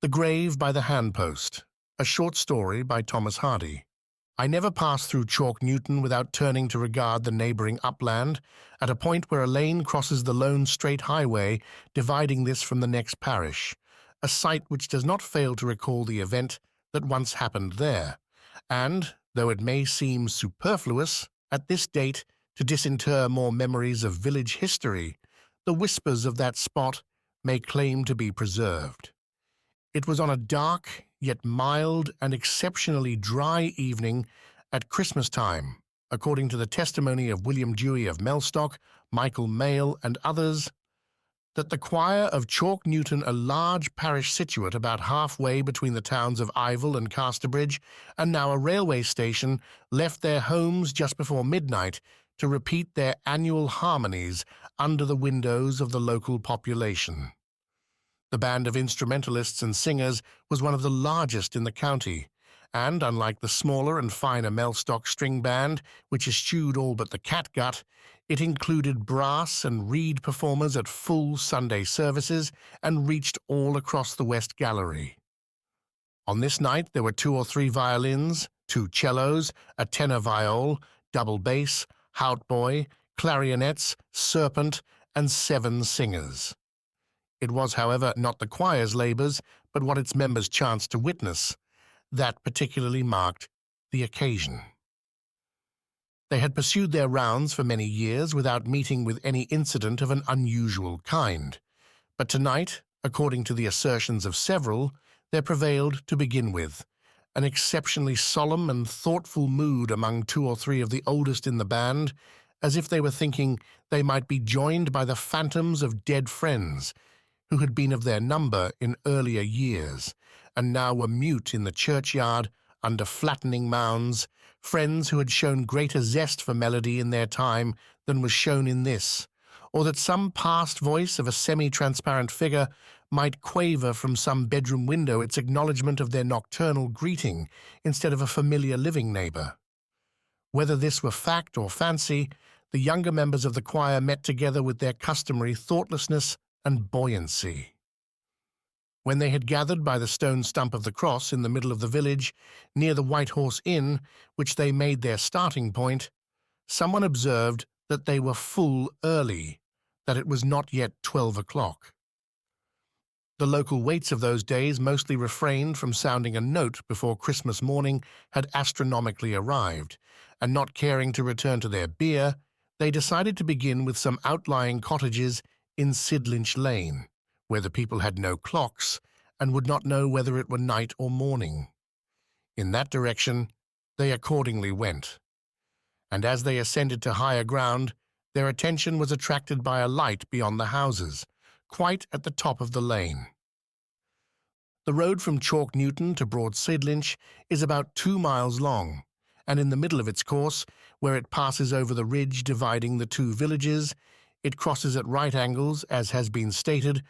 The Grave by the Handpost, a short story by Thomas Hardy. I never pass through Chalk Newton without turning to regard the neighbouring upland, at a point where a lane crosses the lone straight highway dividing this from the next parish, a sight which does not fail to recall the event that once happened there, and, though it may seem superfluous at this date to disinter more memories of village history, the whispers of that spot may claim to be preserved. It was on a dark, yet mild and exceptionally dry evening at Christmas time, according to the testimony of William Dewey of Mellstock, Michael Mayle, and others, that the choir of Chalk Newton, a large parish situate about halfway between the towns of Ivell and Casterbridge, and now a railway station, left their homes just before midnight to repeat their annual harmonies under the windows of the local population. The band of instrumentalists and singers was one of the largest in the county, and, unlike the smaller and finer Mellstock string band, which eschewed all but the catgut, it included brass and reed performers at full Sunday services and reached all across the West Gallery. On this night there were 2 or 3 violins, 2 cellos, a tenor viol, double bass, hautboy, clarionets, serpent, and 7 singers. It was, however, not the choir's labours, but what its members chanced to witness, that particularly marked the occasion. They had pursued their rounds for many years without meeting with any incident of an unusual kind, but tonight, according to the assertions of several, there prevailed, to begin with, an exceptionally solemn and thoughtful mood among 2 or 3 of the oldest in the band, as if they were thinking they might be joined by the phantoms of dead friends who had been of their number in earlier years, and now were mute in the churchyard under flattening mounds, friends who had shown greater zest for melody in their time than was shown in this, or that some past voice of a semi-transparent figure might quaver from some bedroom window its acknowledgment of their nocturnal greeting instead of a familiar living neighbour. Whether this were fact or fancy, the younger members of the choir met together with their customary thoughtlessness and buoyancy. When they had gathered by the stone stump of the cross in the middle of the village, near the White Horse Inn, which they made their starting point, someone observed that they were full early, that it was not yet 12 o'clock. The local waits of those days mostly refrained from sounding a note before Christmas morning had astronomically arrived, and not caring to return to their beer, they decided to begin with some outlying cottages in Sidlinch Lane, where the people had no clocks and would not know whether it were night or morning. In that direction they accordingly went, and as they ascended to higher ground, their attention was attracted by a light beyond the houses, quite at the top of the lane. The road from Chalk Newton to Broad Sidlinch is about 2 miles long, and in the middle of its course, where it passes over the ridge dividing the 2 villages, it crosses at right angles, as has been stated,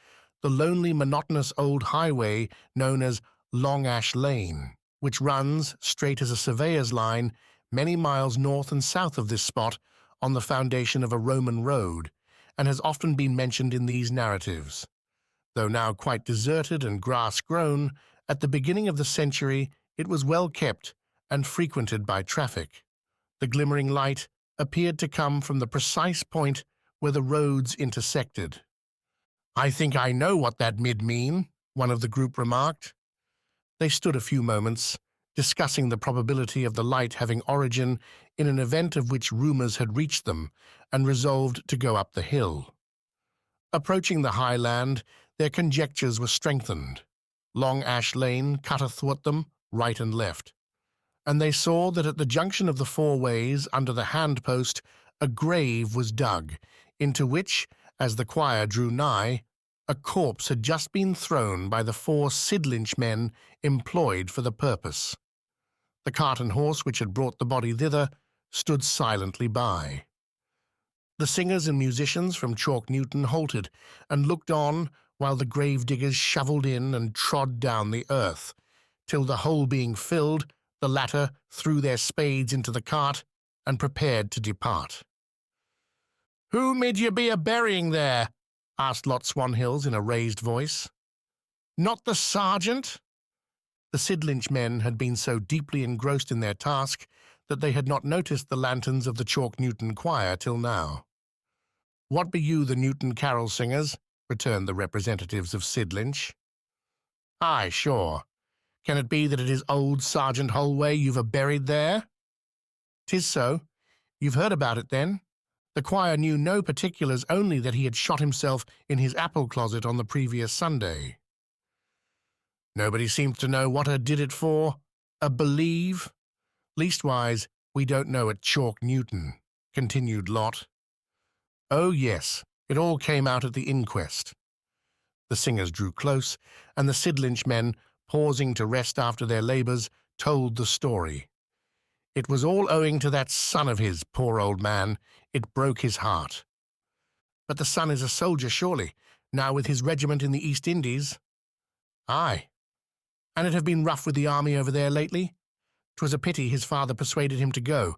the lonely, monotonous old highway known as Long Ash Lane, which runs, straight as a surveyor's line, many miles north and south of this spot on the foundation of a Roman road, and has often been mentioned in these narratives. Though now quite deserted and grass-grown, at the beginning of the century it was well kept and frequented by traffic. The glimmering light appeared to come from the precise point where the roads intersected. "I think I know what that mid mean," one of the group remarked. They stood a few moments, discussing the probability of the light having origin in an event of which rumours had reached them, and resolved to go up the hill. Approaching the high land, their conjectures were strengthened. Long Ash Lane cut athwart them, right and left, and they saw that at the junction of the 4 ways under the Handpost a grave was dug, into which, as the choir drew nigh, a corpse had just been thrown by the 4 Sidlinch men employed for the purpose. The cart and horse which had brought the body thither stood silently by. The singers and musicians from Chalk Newton halted and looked on while the grave-diggers shovelled in and trod down the earth, till the hole being filled, the latter threw their spades into the cart and prepared to depart. "Who mid ye be a-burying there?" asked Lot Swanhills in a raised voice. Not the sergeant? The Sidlinch men had been so deeply engrossed in their task that they had not noticed the lanterns of the Chalk Newton choir till now. What be you the Newton carol singers? Returned the representatives of Sidlinch. Aye, sure. Can it be that it is old Sergeant Holway you've a-buried there? 'Tis so. You've heard about it, then? The choir knew no particulars, only that he had shot himself in his apple closet on the previous Sunday. Nobody seems to know what did it for. Believe? Leastwise, we don't know at Chalk Newton, continued Lot. Oh, yes, it all came out at the inquest. The singers drew close, and the Sidlinch men, pausing to rest after their labours, told the story. It was all owing to that son of his, poor old man. It broke his heart. But the son is a soldier, surely, now with his regiment in the East Indies? Aye. And it have been rough with the army over there lately? 'Twas a pity his father persuaded him to go.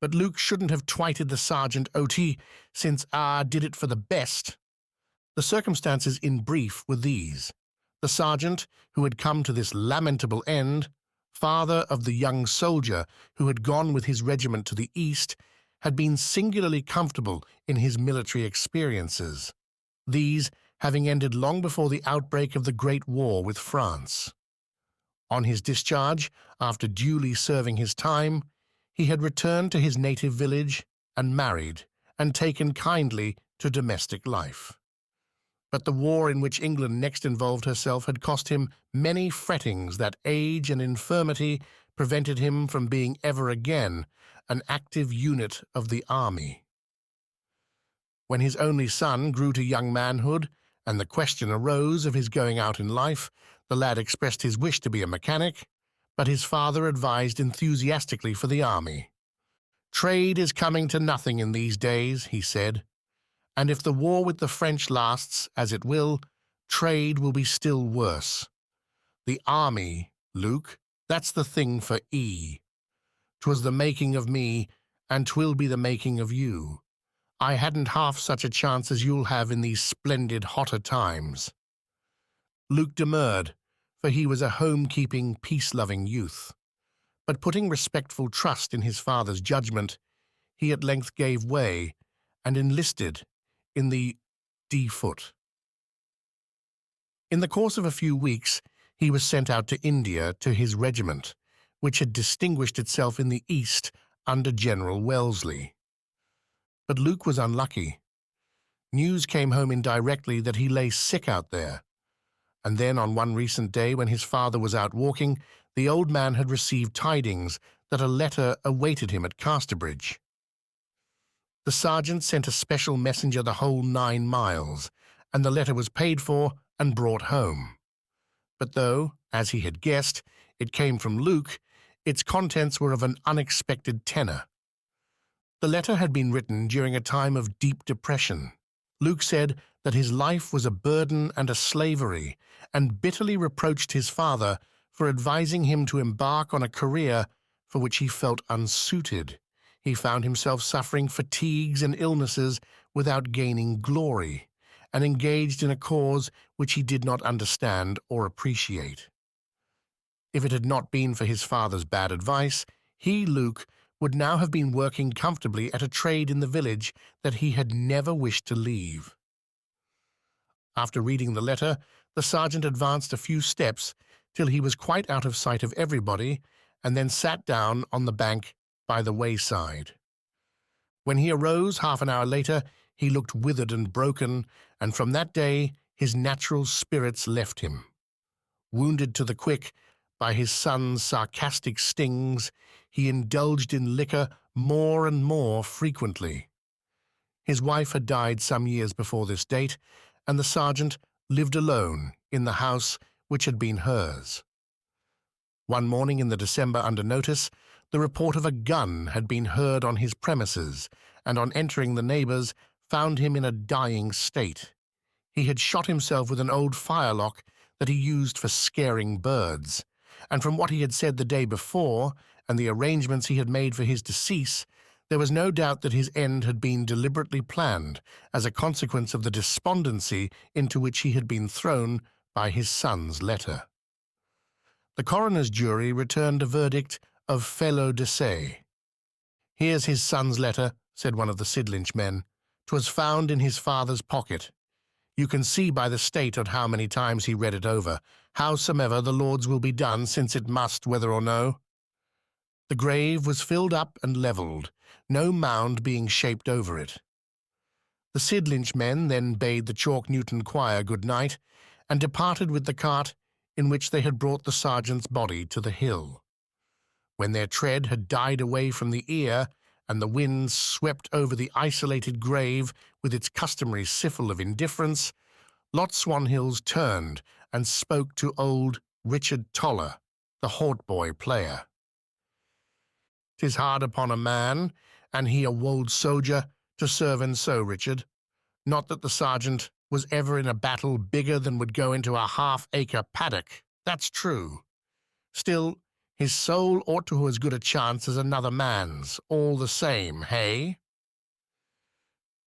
But Luke shouldn't have twited the sergeant OT, since did it for the best. The circumstances in brief were these. The sergeant, who had come to this lamentable end, father of the young soldier who had gone with his regiment to the east, had been singularly comfortable in his military experiences, these having ended long before the outbreak of the Great War with France. On his discharge, after duly serving his time, he had returned to his native village and married and taken kindly to domestic life. But the war in which England next involved herself had cost him many frettings that age and infirmity prevented him from being ever again an active unit of the army. When his only son grew to young manhood, and the question arose of his going out in life, the lad expressed his wish to be a mechanic, but his father advised enthusiastically for the army. Trade is coming to nothing in these days, he said, and if the war with the French lasts, as it will, trade will be still worse. The army, Luke, that's the thing for 'Twas the making of me, and 'twill be the making of you. I hadn't half such a chance as you'll have in these splendid hotter times. Luke demurred, for he was a home-keeping, peace-loving youth. But putting respectful trust in his father's judgment, he at length gave way and enlisted in the D-Foot. In the course of a few weeks, he was sent out to India to his regiment, which had distinguished itself in the East under General Wellesley. But Luke was unlucky. News came home indirectly that he lay sick out there, and then on one recent day when his father was out walking, the old man had received tidings that a letter awaited him at Casterbridge. The sergeant sent a special messenger the whole 9 miles, and the letter was paid for and brought home. But though, as he had guessed, it came from Luke, its contents were of an unexpected tenor. The letter had been written during a time of deep depression. Luke said that his life was a burden and a slavery, and bitterly reproached his father for advising him to embark on a career for which he felt unsuited. He found himself suffering fatigues and illnesses without gaining glory, and engaged in a cause which he did not understand or appreciate. If it had not been for his father's bad advice, he, Luke, would now have been working comfortably at a trade in the village that he had never wished to leave. After reading the letter, the sergeant advanced a few steps till he was quite out of sight of everybody, and then sat down on the bank by the wayside. When he arose half an hour later, he looked withered and broken, and from that day his natural spirits left him. Wounded to the quick by his son's sarcastic stings, he indulged in liquor more and more frequently. His wife had died some years before this date, and the sergeant lived alone in the house which had been hers. One morning in the December under notice, the report of a gun had been heard on his premises, and on entering the neighbours, found him in a dying state. He had shot himself with an old firelock that he used for scaring birds, and from what he had said the day before, and the arrangements he had made for his decease, there was no doubt that his end had been deliberately planned as a consequence of the despondency into which he had been thrown by his son's letter. The coroner's jury returned a verdict of felo de se. "Here's his son's letter," said one of the Sidlinch men. "'Twas found in his father's pocket. You can see by the state of how many times he read it over. Howsomever, the Lord's will be done, since it must, whether or no." The grave was filled up and levelled, no mound being shaped over it. The Sidlinch men then bade the Chalk Newton choir good night, and departed with the cart in which they had brought the sergeant's body to the hill. When their tread had died away from the ear, and the wind swept over the isolated grave with its customary siffle of indifference, Lot Swanhills turned and spoke to old Richard Toller, the hautboy player. "'Tis hard upon a man, and he a wold soldier, to serve and so, Richard. Not that the sergeant was ever in a battle bigger than would go into a half-acre paddock, that's true. Still, his soul ought to have as good a chance as another man's, all the same, hey?"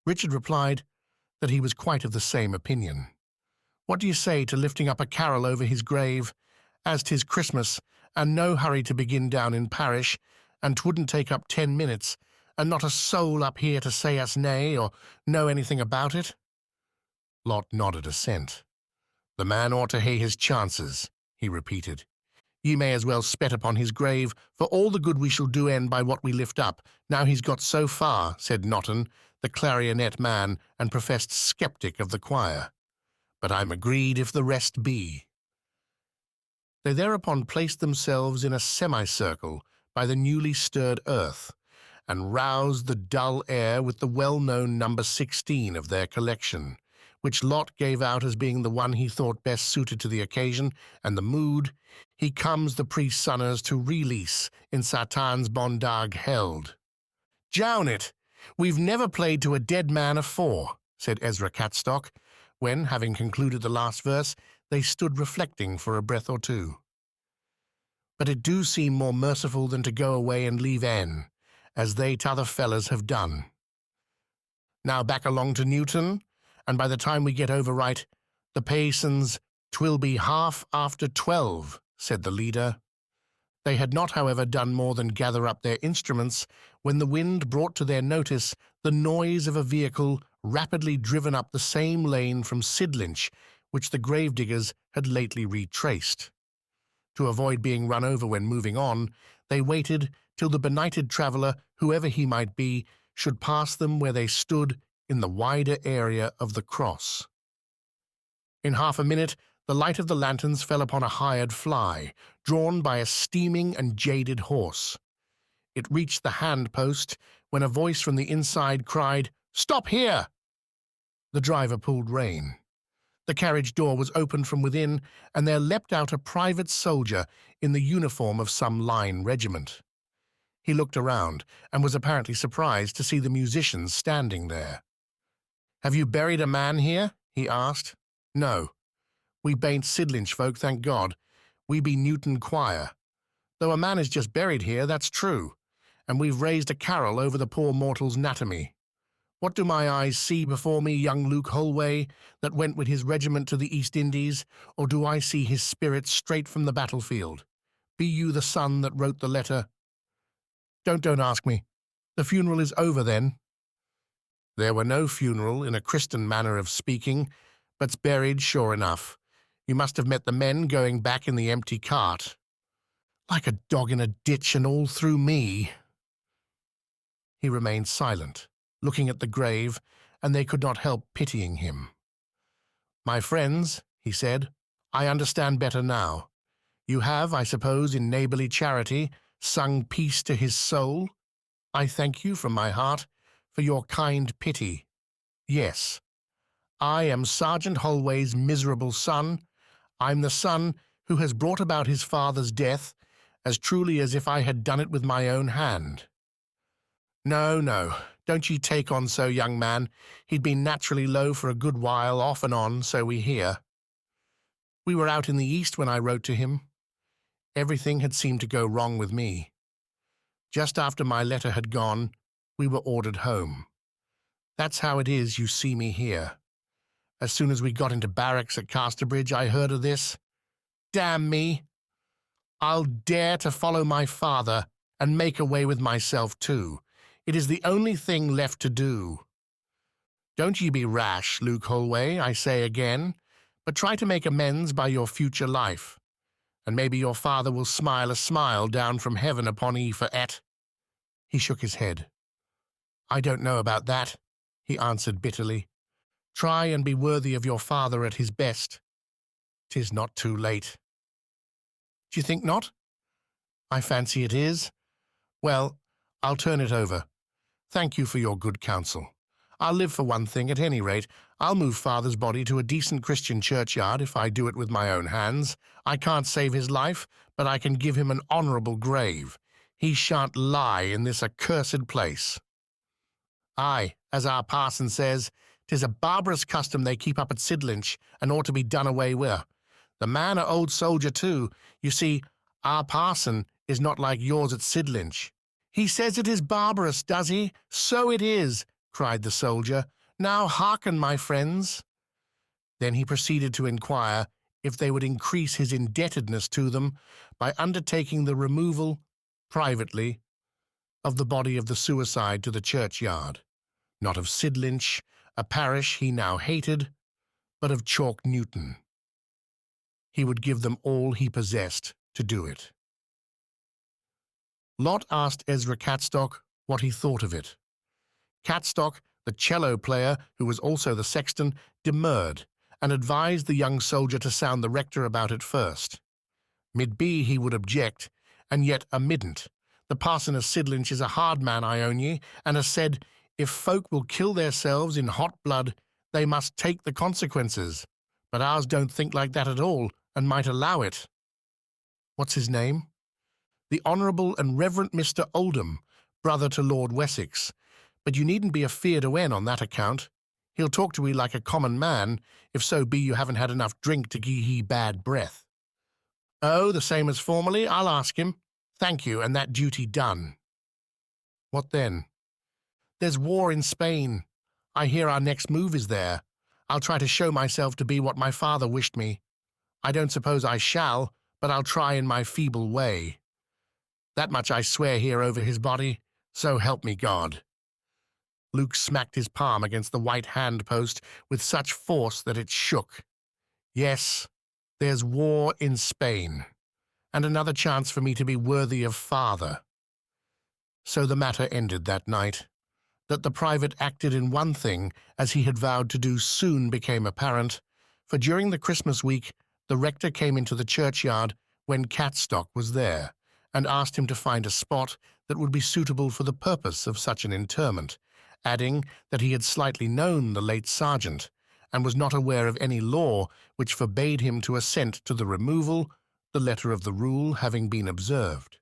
Richard replied that he was quite of the same opinion. "What do you say to lifting up a carol over his grave, as 'tis Christmas, and no hurry to begin down in parish, and 'twouldn't take up 10 minutes, and not a soul up here to say us nay or know anything about it?" Lot nodded assent. "The man ought to hae his chances," he repeated. "Ye may as well spet upon his grave, for all the good we shall do end by what we lift up, now he's got so far," said Notton, the clarionet man and professed sceptic of the choir. "But I'm agreed if the rest be." They thereupon placed themselves in a semicircle by the newly stirred earth, and roused the dull air with the well-known number 16 of their collection, which Lot gave out as being the one he thought best suited to the occasion and the mood. "He comes the priest Sunners to release in Satan's bondag held." "Jown it! We've never played to a dead man afore," said Ezra Catstock, when, having concluded the last verse, they stood reflecting for a breath or two. "But it do seem more merciful than to go away and leave en, as they t'other fellers have done. Now back along to Newton, and by the time we get over right, the paysons, 'twill be 12:30, said the leader. They had not, however, done more than gather up their instruments when the wind brought to their notice the noise of a vehicle rapidly driven up the same lane from Sidlinch, which the gravediggers had lately retraced. To avoid being run over when moving on, they waited till the benighted traveller, whoever he might be, should pass them where they stood in the wider area of the cross. In half a minute, the light of the lanterns fell upon a hired fly, drawn by a steaming and jaded horse. It reached the handpost when a voice from the inside cried, "Stop here!" The driver pulled rein. The carriage door was opened from within, and there leapt out a private soldier in the uniform of some line regiment. He looked around, and was apparently surprised to see the musicians standing there. "Have you buried a man here?" he asked. "No. We bain't Sidlinch folk, thank God. We be Newton choir. Though a man is just buried here, that's true, and we've raised a carol over the poor mortal's anatomy. What do my eyes see before me, young Luke Holway, that went with his regiment to the East Indies, or do I see his spirit straight from the battlefield? Be you the son that wrote the letter?" Don't ask me. The funeral is over, then?" "There were no funeral, in a Christian manner of speaking, but's buried, sure enough. You must have met the men going back in the empty cart." "Like a dog in a ditch, and all through me." He remained silent, looking at the grave, and they could not help pitying him. "My friends," he said, "I understand better now. You have, I suppose, in neighbourly charity, sung peace to his soul. I thank you from my heart for your kind pity. Yes, I am Sergeant Holway's miserable son. I'm the son who has brought about his father's death, as truly as if I had done it with my own hand. No, don't ye take on so, young man. He'd been naturally low for a good while, off and on, so we hear. We were out in the East when I wrote to him. Everything had seemed to go wrong with me. Just after my letter had gone, we were ordered home. That's how it is you see me here. As soon as we got into barracks at Casterbridge, I heard of this. Damn me! I'll dare to follow my father and make away with myself too. It is the only thing left to do. Don't ye be rash, Luke Holway, I say again, but try to make amends by your future life, and maybe your father will smile a smile down from heaven upon ye for et. He shook his head. I don't know about that, he answered bitterly. Try and be worthy of your father at his best. 'Tis not too late. Do you think not? I fancy it is. Well, I'll turn it over. Thank you for your good counsel. I'll live for one thing at any rate. I'll move father's body to a decent Christian churchyard if I do it with my own hands. I can't save his life, but I can give him an honourable grave. He shan't lie in this accursed place. Aye, as our parson says, 'tis a barbarous custom they keep up at Sidlinch and ought to be done away with. The man a old soldier too. You see, our parson is not like yours at Sidlinch. He says it is barbarous, does he? So it is, cried the soldier. Now hearken, my friends. Then he proceeded to inquire if they would increase his indebtedness to them by undertaking the removal, privately, of the body of the suicide to the churchyard, not of Sidlinch, a parish he now hated, but of Chalk Newton. He would give them all he possessed to do it. Lot asked Ezra Catstock what he thought of it. Catstock, the cello player, who was also the sexton, demurred and advised the young soldier to sound the rector about it first. Mid-be he would object, and yet a midn't. The parson of Sidlinch is a hard man, I own ye, and has said, if folk will kill theirselves in hot blood, they must take the consequences. But ours don't think like that at all, and might allow it. What's his name? The Honourable and Reverend Mr. Oldham, brother to Lord Wessex. But you needn't be afeard o' en on that account. He'll talk to 'ee like a common man, if so be you haven't had enough drink to gie he bad breath. Oh, the same as formerly, I'll ask him. Thank you, and that duty done. What then? There's war in Spain. I hear our next move is there. I'll try to show myself to be what my father wished me. I don't suppose I shall, but I'll try in my feeble way. That much I swear here over his body, so help me God. Luke smacked his palm against the white handpost with such force that it shook. Yes, there's war in Spain, and another chance for me to be worthy of father. So the matter ended that night. That the private acted in one thing, as he had vowed to do, soon became apparent, for during the Christmas week the rector came into the churchyard when Catstock was there, and asked him to find a spot that would be suitable for the purpose of such an interment, adding that he had slightly known the late sergeant, and was not aware of any law which forbade him to assent to the removal, the letter of the rule having been observed.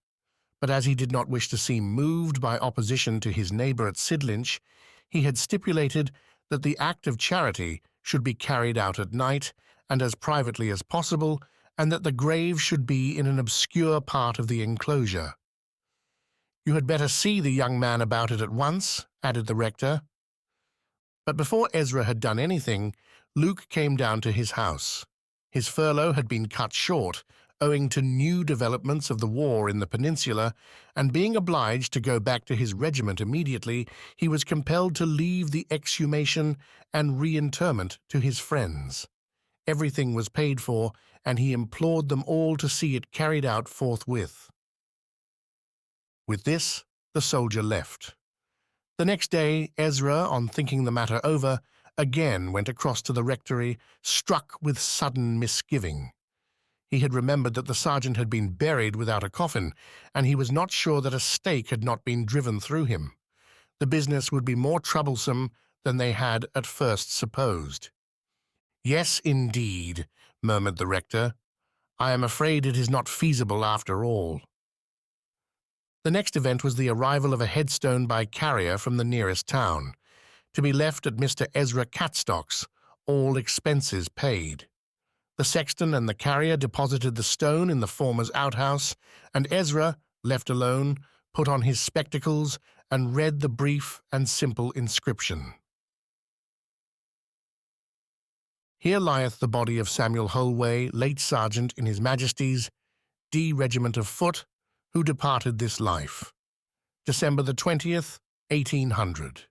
But as he did not wish to seem moved by opposition to his neighbour at Sidlinch, he had stipulated that the act of charity should be carried out at night, and as privately as possible, and that the grave should be in an obscure part of the enclosure. You had better see the young man about it at once, added the rector. But before Ezra had done anything, Luke came down to his house. His furlough had been cut short, owing to new developments of the war in the peninsula, and being obliged to go back to his regiment immediately, he was compelled to leave the exhumation and reinterment to his friends. Everything was paid for, and he implored them all to see it carried out forthwith. With this, the soldier left. The next day, Ezra, on thinking the matter over, again went across to the rectory, struck with sudden misgiving. He had remembered that the sergeant had been buried without a coffin, and he was not sure that a stake had not been driven through him. The business would be more troublesome than they had at first supposed. Yes, indeed, murmured the rector. I am afraid it is not feasible after all. The next event was the arrival of a headstone by carrier from the nearest town, to be left at Mr. Ezra Catstock's, all expenses paid. The sexton and the carrier deposited the stone in the former's outhouse, and Ezra, left alone, put on his spectacles and read the brief and simple inscription. Here lieth the body of Samuel Holway, late sergeant in His Majesty's D Regiment of Foot, who departed this life. December the 20th, 1800.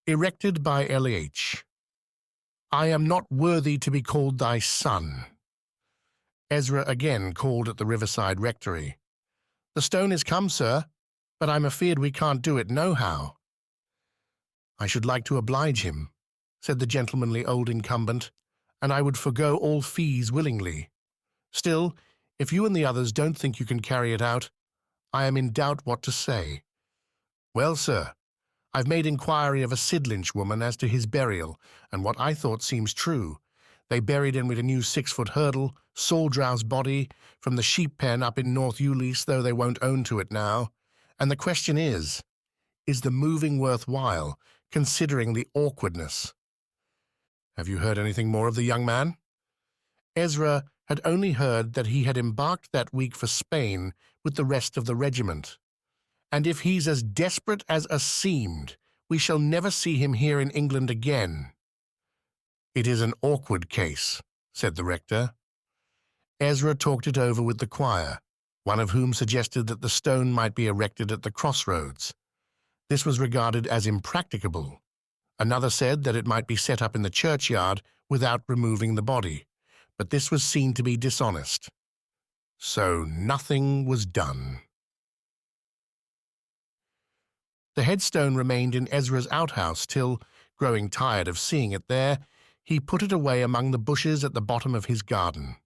Erected by L.H. I am not worthy to be called thy son. Ezra again called at the Riverside Rectory. The stone is come, sir, but I'm afeard we can't do it nohow. I should like to oblige him, said the gentlemanly old incumbent, and I would forego all fees willingly. Still, if you and the others don't think you can carry it out, I am in doubt what to say. Well, sir, I've made inquiry of a Sidlinch woman as to his burial, and what I thought seems true. They buried him with a new 6-foot hurdle, Saldrow's body, from the sheep pen up in North Ulysse, though they won't own to it now. And the question is the moving worthwhile, considering the awkwardness? Have you heard anything more of the young man? Ezra had only heard that he had embarked that week for Spain with the rest of the regiment. And if he's as desperate as seemed, we shall never see him here in England again. It is an awkward case, said the rector. Ezra talked it over with the choir, one of whom suggested that the stone might be erected at the crossroads. This was regarded as impracticable. Another said that it might be set up in the churchyard without removing the body, but this was seen to be dishonest. So nothing was done. The headstone remained in Ezra's outhouse till, growing tired of seeing it there, he put it away among the bushes at the bottom of his garden.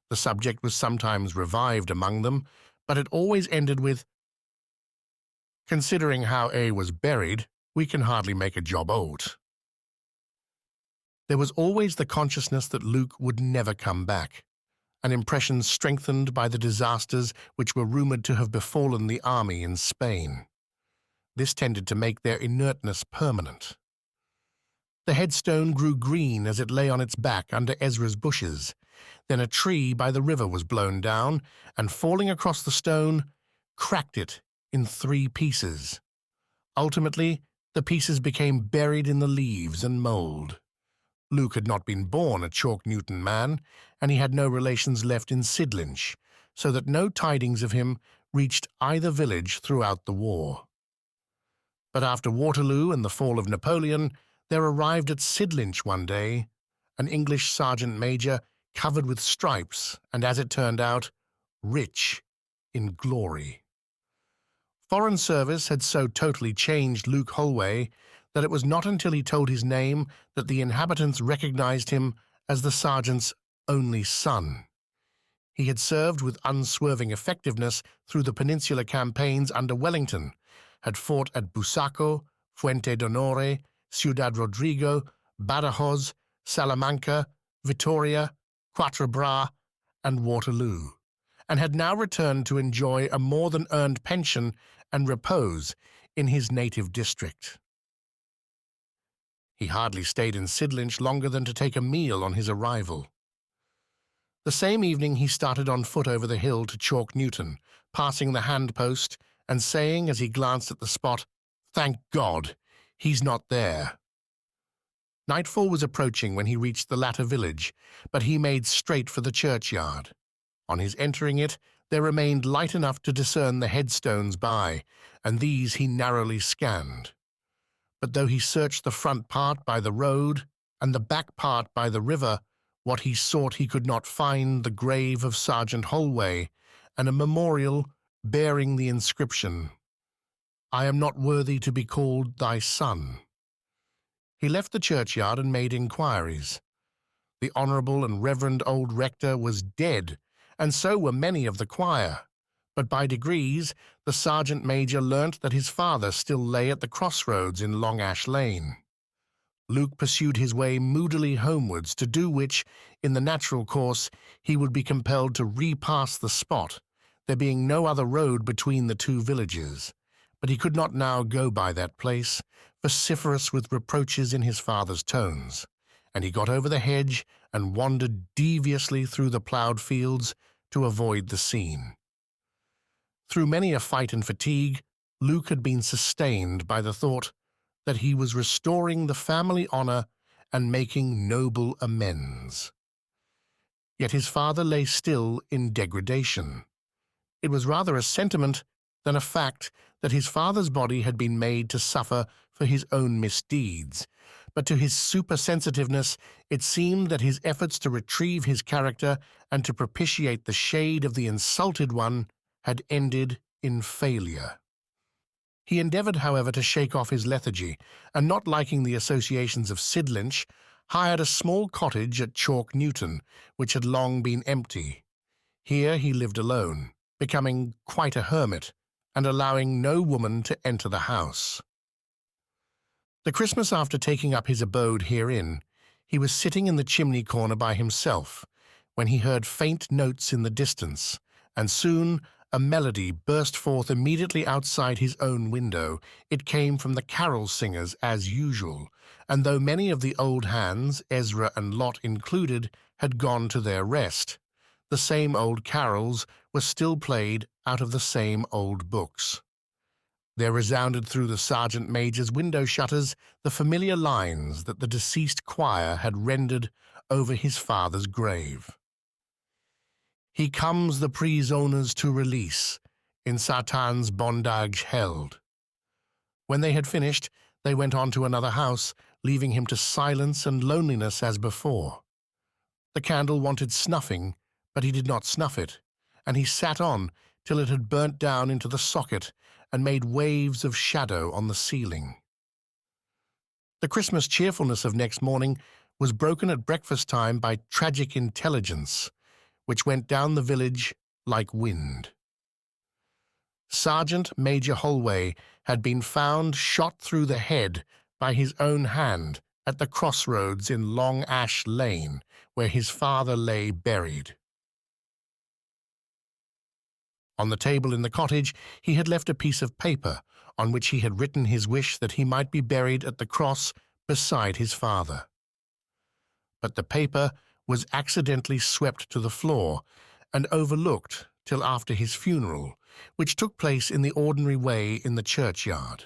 The subject was sometimes revived among them, but it always ended with, "Considering how A was buried, we can hardly make a job o't." There was always the consciousness that Luke would never come back, an impression strengthened by the disasters which were rumoured to have befallen the army in Spain. This tended to make their inertness permanent. The headstone grew green as it lay on its back under Ezra's bushes. Then a tree by the river was blown down, and falling across the stone, cracked it in 3 pieces. Ultimately, the pieces became buried in the leaves and mould. Luke had not been born a Chalk Newton man, and he had no relations left in Sidlinch, so that no tidings of him reached either village throughout the war. But after Waterloo and the fall of Napoleon, there arrived at Sidlinch one day an English sergeant-major covered with stripes and, as it turned out, rich in glory. Foreign service had so totally changed Luke Holway that it was not until he told his name that the inhabitants recognized him as the sergeant's only son. He had served with unswerving effectiveness through the Peninsular campaigns under Wellington, had fought at Busaco, Fuente d'Onore, Ciudad Rodrigo, Badajoz, Salamanca, Vitoria, Quatre Bras, and Waterloo, and had now returned to enjoy a more than earned pension and repose in his native district. He hardly stayed in Sidlinch longer than to take a meal on his arrival. The same evening he started on foot over the hill to Chalk Newton, passing the Handpost and saying as he glanced at the spot, "Thank God, he's not there." Nightfall was approaching when he reached the latter village, but he made straight for the churchyard. On his entering it, there remained light enough to discern the headstones by, and these he narrowly scanned. But though he searched the front part by the road and the back part by the river, what he sought he could not find the grave of Sergeant Holway and a memorial bearing the inscription, "I am not worthy to be called thy son." He left the churchyard and made inquiries. The honourable and reverend old rector was dead, and so were many of the choir. But by degrees the sergeant-major learnt that his father still lay at the crossroads in Long Ash Lane. Luke pursued his way moodily homewards, to do which, in the natural course, he would be compelled to repass the spot, there being no other road between the 2 villages. But he could not now go by that place, vociferous with reproaches in his father's tones, and he got over the hedge and wandered deviously through the ploughed fields to avoid the scene. Through many a fight and fatigue, Luke had been sustained by the thought that he was restoring the family honor and making noble amends. Yet his father lay still in degradation. It was rather a sentiment than a fact that his father's body had been made to suffer for his own misdeeds, but to his supersensitiveness it seemed that his efforts to retrieve his character and to propitiate the shade of the insulted one had ended in failure. He endeavored, however, to shake off his lethargy, and not liking the associations of Sidlinch, hired a small cottage at Chalk Newton, which had long been empty. Here he lived alone, becoming quite a hermit, and allowing no woman to enter the house. The Christmas after taking up his abode herein, he was sitting in the chimney corner by himself, when he heard faint notes in the distance, and soon a melody burst forth immediately outside his own window. It came from the carol singers as usual, and though many of the old hands, Ezra and Lot included, had gone to their rest, the same old carols were still played out of the same old books. There resounded through the sergeant major's window shutters the familiar lines that the deceased choir had rendered over his father's grave. He comes the prisoners to release, in Satan's bondage held. When they had finished, they went on to another house, leaving him to silence and loneliness as before. The candle wanted snuffing, but he did not snuff it, and he sat on till it had burnt down into the socket and made waves of shadow on the ceiling. The Christmas cheerfulness of next morning was broken at breakfast time by tragic intelligence, which went down the village like wind. Sergeant Major Holway had been found shot through the head by his own hand at the crossroads in Long Ash Lane, where his father lay buried. On the table in the cottage he had left a piece of paper on which he had written his wish that he might be buried at the cross beside his father. But the paper was accidentally swept to the floor and overlooked till after his funeral, which took place in the ordinary way in the churchyard.